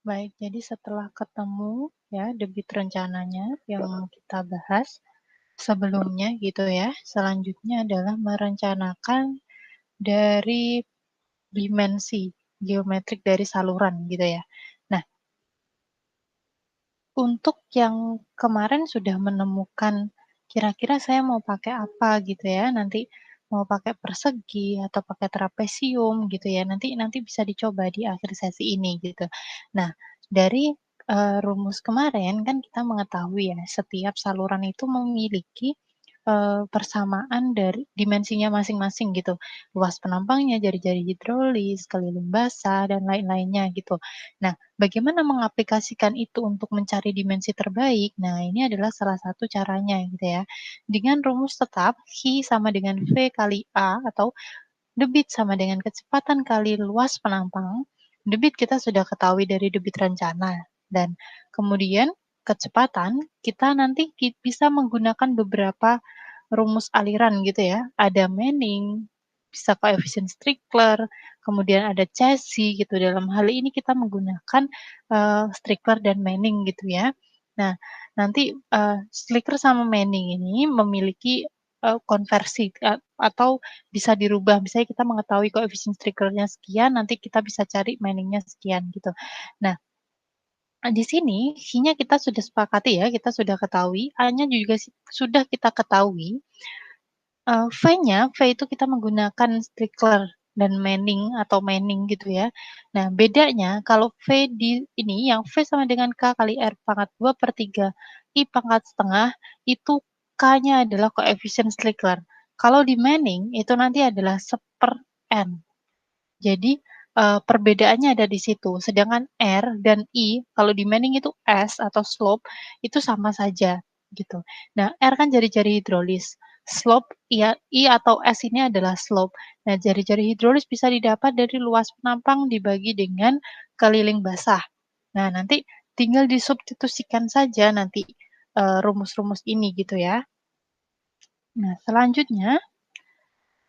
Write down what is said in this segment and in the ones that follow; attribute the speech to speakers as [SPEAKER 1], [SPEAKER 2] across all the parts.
[SPEAKER 1] Baik, jadi setelah ketemu ya debit rencananya yang kita bahas sebelumnya gitu ya, selanjutnya adalah merencanakan dari dimensi geometrik dari saluran gitu ya. Nah, untuk yang kemarin sudah menemukan kira-kira saya mau pakai apa gitu ya, nanti mau pakai persegi atau pakai trapesium gitu ya, nanti nanti bisa dicoba di akhir sesi ini gitu. Nah, dari, rumus kemarin kan kita mengetahui ya, setiap saluran itu memiliki, persamaan dari dimensinya masing-masing gitu, luas penampangnya, jari-jari hidrolis, keliling basah, dan lain-lainnya gitu. Nah, bagaimana mengaplikasikan itu untuk mencari dimensi terbaik? Nah, ini adalah salah satu caranya gitu ya. Dengan rumus tetap Hi sama dengan V kali A atau debit sama dengan kecepatan kali luas penampang. Debit kita sudah ketahui dari debit rencana dan kemudian kecepatan kita nanti bisa menggunakan beberapa rumus aliran gitu ya. Ada Manning, bisa koefisien Strickler, kemudian ada Cauchy gitu. Dalam hal ini kita menggunakan Strickler dan Manning gitu ya. Nah, nanti Strickler sama Manning ini memiliki konversi atau bisa dirubah. Misalnya kita mengetahui koefisien Stricklernya sekian, nanti kita bisa cari Manningnya sekian gitu. Nah, di sini Hi-nya kita sudah sepakati ya, kita sudah ketahui, A-nya juga sudah kita ketahui. V-nya, V itu kita menggunakan Strickler dan Manning atau Manning gitu ya. Nah, bedanya kalau V di ini yang V sama dengan K kali R pangkat 2/3 I pangkat setengah, itu K-nya adalah koefisien Strickler. Kalau di Manning itu nanti adalah 1/n. Jadi, perbedaannya ada di situ. Sedangkan R dan I kalau di Manning itu S atau slope itu sama saja gitu. Nah, R kan jari-jari hidrolis, slope I atau S ini adalah slope. Nah, jari-jari hidrolis bisa didapat dari luas penampang dibagi dengan keliling basah. Nah, nanti tinggal disubstitusikan saja nanti, rumus-rumus ini gitu ya. Nah, selanjutnya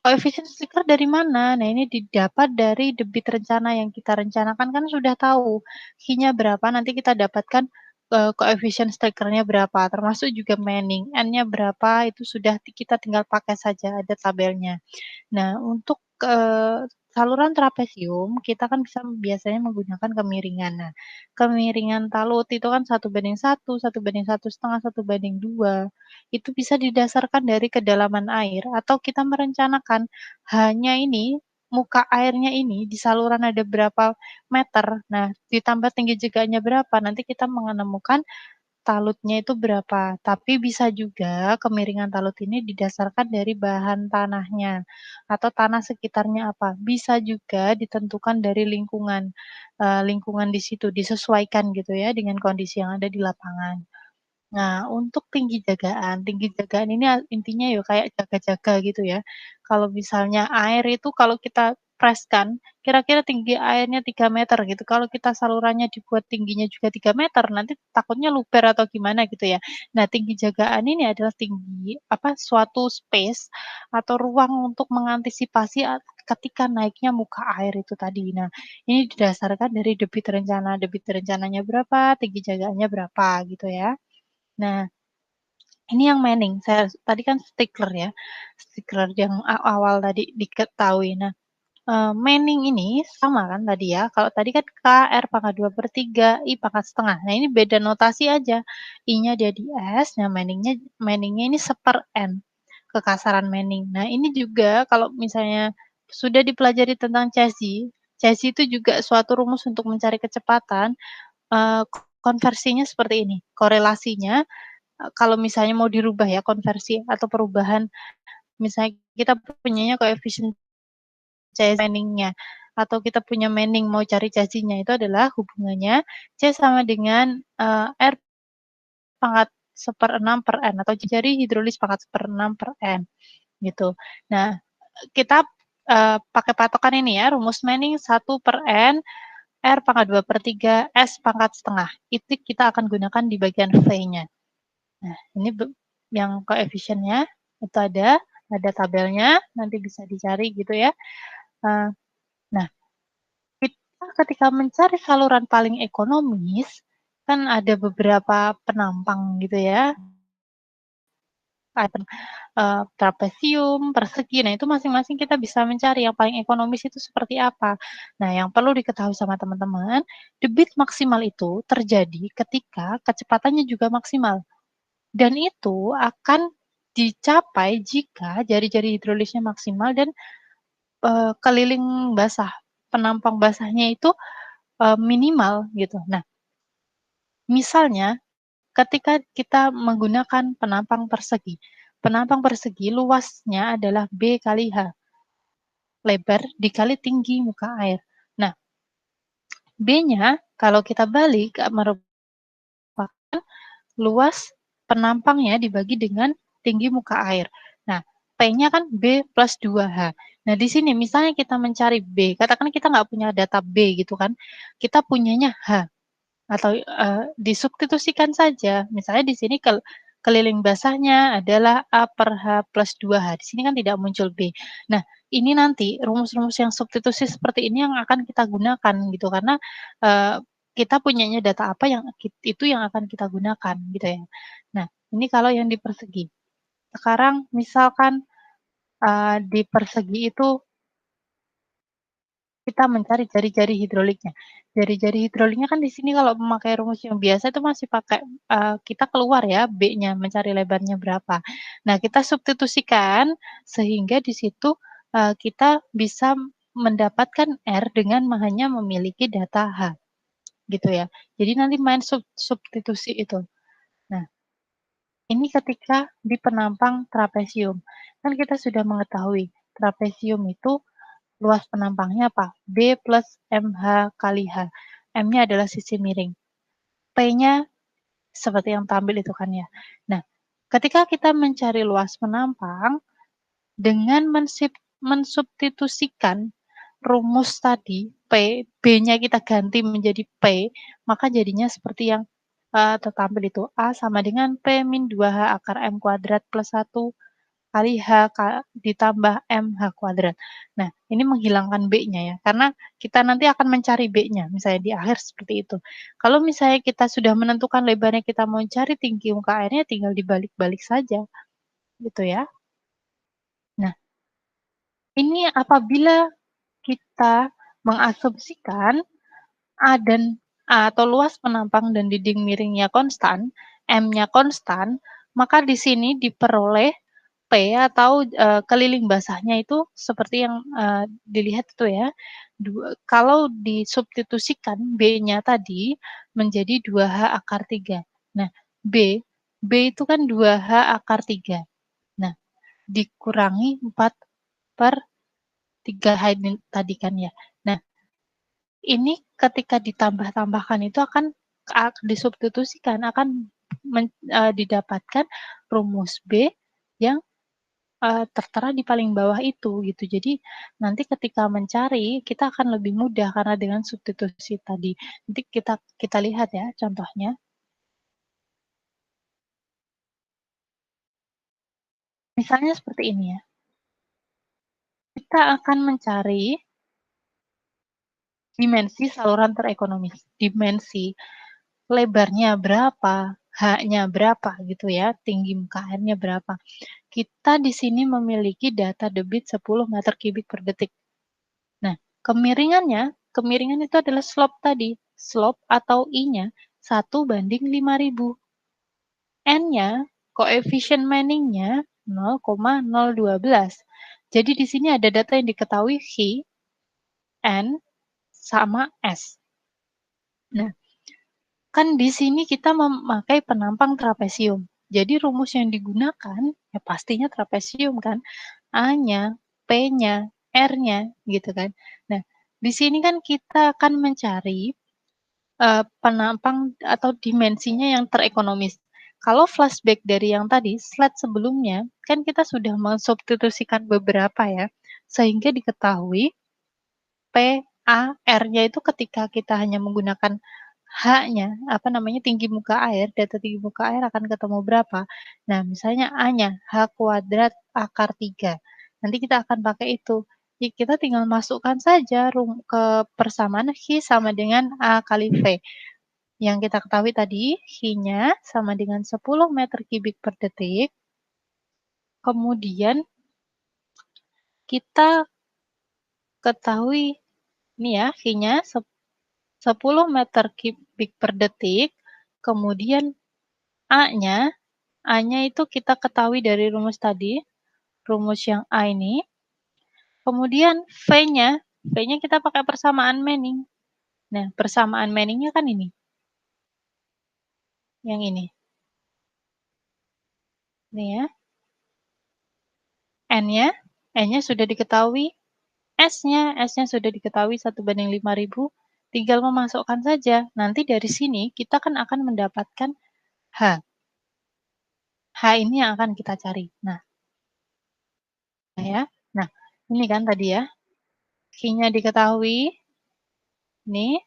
[SPEAKER 1] koefisien Strickler dari mana? Nah, ini didapat dari debit rencana yang kita rencanakan kan sudah tahu Hi-nya berapa, nanti kita dapatkan koefisien Stricklernya berapa, termasuk juga Manning, N-nya berapa, itu sudah kita tinggal pakai saja, ada tabelnya. Nah, untuk, saluran trapesium, kita kan bisa biasanya menggunakan kemiringan. Nah, kemiringan talut itu kan 1/1, 1/1,5, 1/2. Itu bisa didasarkan dari kedalaman air atau kita merencanakan hanya ini, muka airnya ini di saluran ada berapa meter, nah ditambah tinggi jeganya berapa, nanti kita menemukan talutnya itu berapa. Tapi bisa juga kemiringan talut ini didasarkan dari bahan tanahnya atau tanah sekitarnya apa. Bisa juga ditentukan dari lingkungan, lingkungan di situ disesuaikan gitu ya dengan kondisi yang ada di lapangan. Nah, untuk tinggi jagaan ini intinya ya kayak jaga-jaga gitu ya. Kalau misalnya air itu kalau kita preskan, kira-kira tinggi airnya 3 meter gitu, kalau kita salurannya dibuat tingginya juga 3 meter, nanti takutnya luber atau gimana gitu ya. Nah, tinggi jagaan ini adalah tinggi, apa, suatu space atau ruang untuk mengantisipasi ketika naiknya muka air itu tadi. Nah, ini didasarkan dari debit rencananya berapa, tinggi jagaannya berapa gitu ya. Nah, ini yang Manning, saya tadi kan Stickler ya, Stickler yang awal tadi diketahui. Nah, Manning ini sama kan tadi ya, kalau tadi kan K R pangkat 2/3, I pangkat setengah. Nah, ini beda notasi aja, I-nya jadi S, nah Manning-nya ini 1/n, kekasaran Manning. Nah, ini juga kalau misalnya sudah dipelajari tentang Cauchy, Cauchy itu juga suatu rumus untuk mencari kecepatan, eee, konversinya seperti ini, korelasinya kalau misalnya mau dirubah ya konversi atau perubahan, misalnya kita punyanya koefisien Manning-nya atau kita punya Manning mau cari Cauchy-nya itu adalah hubungannya C sama dengan, R pangkat 1/6/n atau jari hidrolis pangkat 1/6/n gitu. Nah, kita, pakai patokan ini ya, rumus Manning 1/n, R pangkat 2/3, S pangkat setengah. Itu kita akan gunakan di bagian V-nya. Nah, ini yang koefisiennya itu ada tabelnya, nanti bisa dicari gitu ya. Nah, ketika mencari saluran paling ekonomis, kan ada beberapa penampang gitu ya, ada, trapesium, persegi, nah itu masing-masing kita bisa mencari yang paling ekonomis itu seperti apa. Nah yang perlu diketahui sama teman-teman, debit maksimal itu terjadi ketika kecepatannya juga maksimal, dan itu akan dicapai jika jari-jari hidrolisnya maksimal dan, keliling basah, penampang basahnya itu, minimal gitu. Nah, misalnya ketika kita menggunakan penampang persegi luasnya adalah B kali H, lebar dikali tinggi muka air. Nah, B-nya kalau kita balik merupakan luas penampangnya dibagi dengan tinggi muka air. Nah, P-nya kan B plus 2H. Nah, di sini misalnya kita mencari B, katakan kita nggak punya data B gitu kan, kita punyanya H. Atau, disubstitusikan saja. Misalnya di sini keliling basahnya adalah A per H plus 2H, di sini kan tidak muncul B. Nah, ini nanti rumus-rumus yang substitusi seperti ini yang akan kita gunakan gitu, karena, eee, kita punyanya data apa yang itu yang akan kita gunakan gitu ya. Nah, ini kalau yang di persegi. Sekarang misalkan, di persegi itu kita mencari jari-jari hidroliknya. Jari-jari hidroliknya kan di sini kalau memakai rumus yang biasa itu masih pakai, kita keluar ya B-nya, mencari lebarnya berapa. Nah, kita substitusikan sehingga di situ, kita bisa mendapatkan R dengan hanya memiliki data H, gitu ya. Jadi nanti main substitusi itu. Nah, ini ketika di penampang trapesium. Kan kita sudah mengetahui trapesium itu luas penampangnya apa? B plus MH kali H. M-nya adalah sisi miring. P-nya seperti yang tampil itu kan ya. Nah, ketika kita mencari luas penampang, dengan mensubstitusikan rumus tadi, B-nya kita ganti menjadi P, maka jadinya seperti yang tertampil itu. A sama dengan P min 2H akar M kuadrat plus 1 kali ditambah MH kuadrat. Nah, ini menghilangkan B-nya ya, karena kita nanti akan mencari B-nya, misalnya di akhir seperti itu. Kalau misalnya kita sudah menentukan lebarnya, kita mau cari tinggi muka airnya, tinggal dibalik-balik saja, gitu ya. Nah, ini apabila kita mengasumsikan A dan atau luas penampang dan dinding miringnya konstan, M-nya konstan, maka di sini diperoleh P atau, keliling basahnya itu seperti yang, dilihat itu ya, kalau disubstitusikan B-nya tadi menjadi 2H akar 3. Nah, B, B itu kan 2H akar 3. Nah, dikurangi 4/3H ini tadi kan ya. Nah, ini ketika ditambah-tambahkan itu akan disubstitusikan, akan didapatkan rumus B yang tertera di paling bawah itu, gitu. Jadi, nanti ketika mencari, kita akan lebih mudah karena dengan substitusi tadi. Nanti kita kita lihat ya contohnya. Misalnya seperti ini ya, kita akan mencari dimensi saluran terekonomis, dimensi lebarnya berapa, H-nya berapa gitu ya, tinggi muka airnya berapa. Kita di sini memiliki data debit 10 meter kubik per detik. Nah, kemiringan itu adalah slope tadi. Slope atau I-nya 1/5000. N-nya, koefisien Manning-nya 0,012. Jadi di sini ada data yang diketahui H, N, sama S. Nah, kan di sini kita memakai penampang trapesium. Jadi rumus yang digunakan ya pastinya trapesium kan. A-nya, P-nya, R-nya gitu kan. Nah, di sini kan kita akan mencari penampang atau dimensinya yang terekonomis. Kalau flashback dari yang tadi, slide sebelumnya, kan kita sudah mensubstitusikan beberapa ya, sehingga diketahui P, A, R-nya itu ketika kita hanya menggunakan H-nya, apa namanya, tinggi muka air, data tinggi muka air akan ketemu berapa. Nah, misalnya A-nya, H kuadrat akar 3. Nanti kita akan pakai itu. Ya kita tinggal masukkan saja ke persamaan H sama dengan A kali V. Yang kita ketahui tadi, H-nya sama dengan 10 meter kubik per detik. Kemudian kita ketahui ini ya, H-nya 10 meter kubik per detik. Kemudian A-nya, A-nya itu kita ketahui dari rumus tadi, rumus yang A ini. Kemudian V-nya kita pakai persamaan Manning. Nah, persamaan Manning-nya kan ini, yang ini. Ini ya. N-nya, N-nya sudah diketahui, S-nya sudah diketahui 1/5000, tinggal memasukkan saja. Nanti dari sini kita kan akan mendapatkan H. H ini yang akan kita cari. Nah, ya. Nah, ini kan tadi ya. Q-nya diketahui, ini.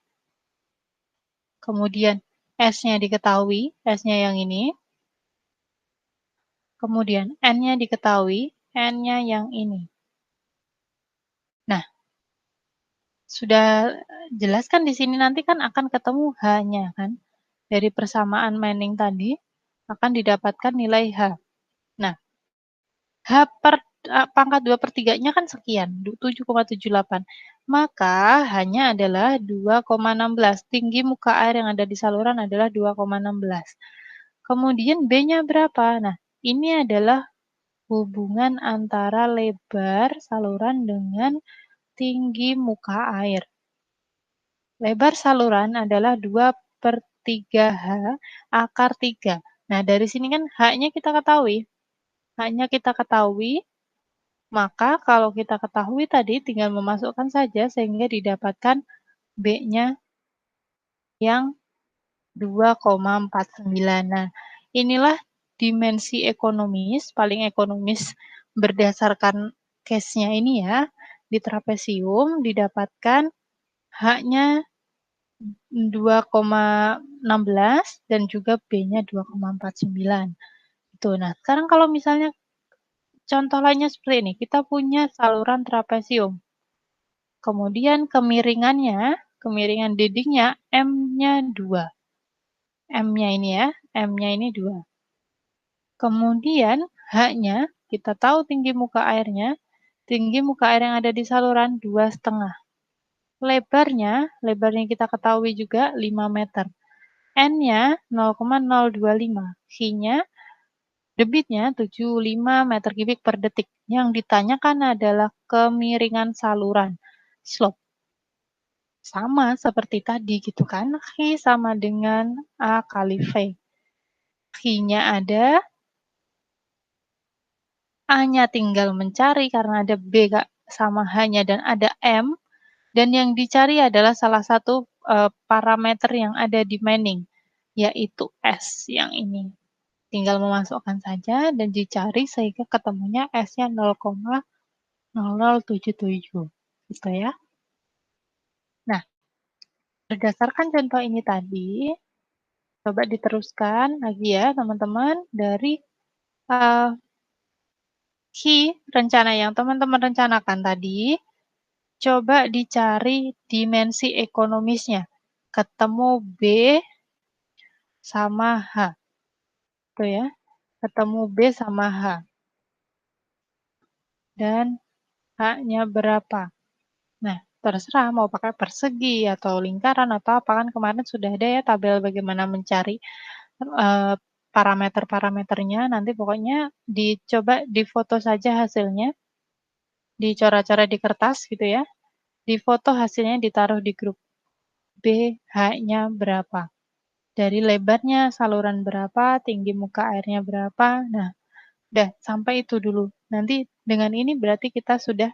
[SPEAKER 1] Kemudian S-nya diketahui, S-nya yang ini. Kemudian N-nya diketahui, N-nya yang ini. Nah, sudah jelas kan di sini nanti kan akan ketemu H-nya kan. Dari persamaan Manning tadi akan didapatkan nilai H. Nah, H per pangkat 2/3-nya kan sekian, 7,78. Maka H-nya adalah 2,16. Tinggi muka air yang ada di saluran adalah 2,16. Kemudian B-nya berapa? Nah, ini adalah hubungan antara lebar saluran dengan tinggi muka air. Lebar saluran adalah 2/3 H akar 3. Nah, dari sini kan H-nya kita ketahui. H-nya kita ketahui, maka kalau kita ketahui tadi tinggal memasukkan saja sehingga didapatkan B-nya yang 2,49. Nah, inilah dimensi ekonomis, paling ekonomis berdasarkan case-nya ini ya. Di trapesium didapatkan H-nya 2,16 dan juga B-nya 2,49. Itu. Nah, sekarang kalau misalnya contoh lainnya seperti ini, kita punya saluran trapesium. Kemudian kemiringan dindingnya M-nya 2. M-nya ini ya, M-nya ini 2. Kemudian H-nya, kita tahu tinggi muka airnya. Tinggi muka air yang ada di saluran 2,5. Lebarnya kita ketahui juga 5 meter. N-nya 0,025. H-nya, debitnya 75 meter kubik per detik. Yang ditanyakan adalah kemiringan saluran, slope. Sama seperti tadi gitu kan, H sama dengan A kali V. H-nya ada, A-nya tinggal mencari karena ada B sama H-nya dan ada M. Dan yang dicari adalah salah satu parameter yang ada di Manning, yaitu S yang ini. Tinggal memasukkan saja dan dicari sehingga ketemunya S-nya 0,0077. Gitu ya. Nah, berdasarkan contoh ini tadi, coba diteruskan lagi ya teman-teman dari uh, key rencana yang teman-teman rencanakan tadi, coba dicari dimensi ekonomisnya. Ketemu B sama H. Tuh ya, ketemu B sama H. Dan H-nya berapa. Nah, terserah mau pakai persegi atau lingkaran atau apa, kan kemarin sudah ada ya tabel bagaimana mencari parameter-parameternya. Nanti pokoknya dicoba difoto saja hasilnya, dicoret-coret di kertas gitu ya. Difoto hasilnya ditaruh di grup. B, H-nya berapa. Dari lebarnya saluran berapa, tinggi muka airnya berapa. Nah, udah sampai itu dulu. Nanti dengan ini berarti kita sudah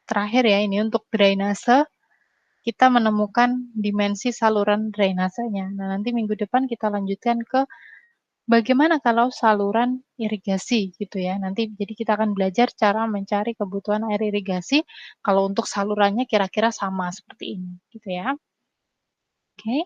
[SPEAKER 1] terakhir ya ini untuk drainase, kita menemukan dimensi saluran drainasenya. Nah, nanti minggu depan kita lanjutkan ke bagaimana kalau saluran irigasi gitu ya. Nanti jadi kita akan belajar cara mencari kebutuhan air irigasi kalau untuk salurannya kira-kira sama seperti ini gitu ya. Oke.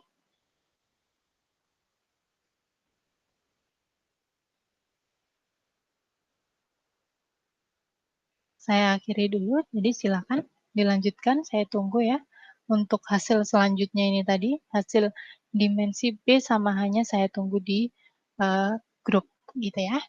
[SPEAKER 1] saya akhiri dulu, jadi silakan dilanjutkan, saya tunggu ya. Untuk hasil selanjutnya ini tadi, hasil dimensi B sama H-nya saya tunggu di, grup gitu ya.